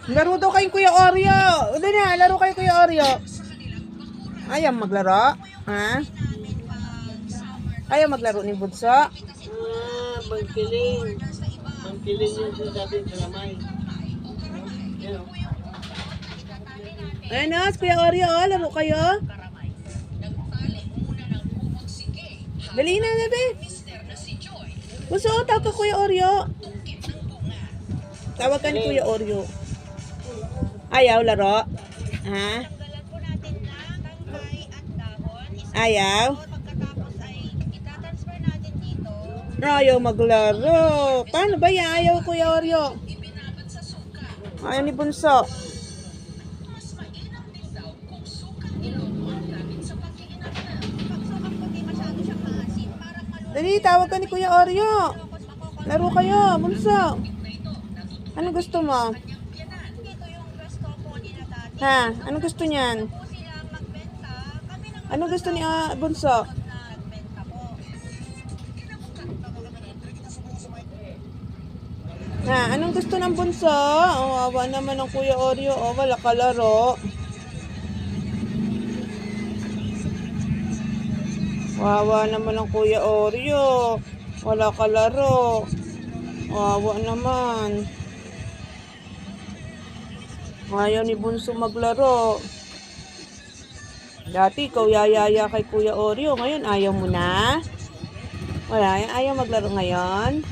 Laro daw kayo Kuya Oreo. Uli na, laro kayo Kuya Oreo. Ayaw maglaro? Ha? Ayaw maglaro ni Bunso? Bangkiling. Bangkiling yung sinasabi sa lamay. Yan o. Ayun na, Kuya Oreo, laro kayo. Dali na, bebe. Bunso, tawag ka Kuya Oreo. Tawag ka ni Kuya Oreo. Ayaw laro? Ha? Ayaw? Ayaw maglaro. Paano ba yan? Ayaw Kuya Oreo. Ayaw ni Bunso. Dali, tawag ka ni Kuya Oreo. Laro kayo, Bunso. Ano gusto mo? Ha? Ano gusto niyan? Ano gusto ni Bunso? Ha? Anong gusto ng Bunso? Oh, awa naman ng Kuya Oreo. Oh, wala ka laro. Wawa naman ng Kuya Oreo. Wala ka laro. Wawa naman. Ayaw ni Bunso maglaro. Dati ikaw yayaya kay Kuya Oreo. Ngayon ayaw mo na. Wala, ayaw maglaro ngayon.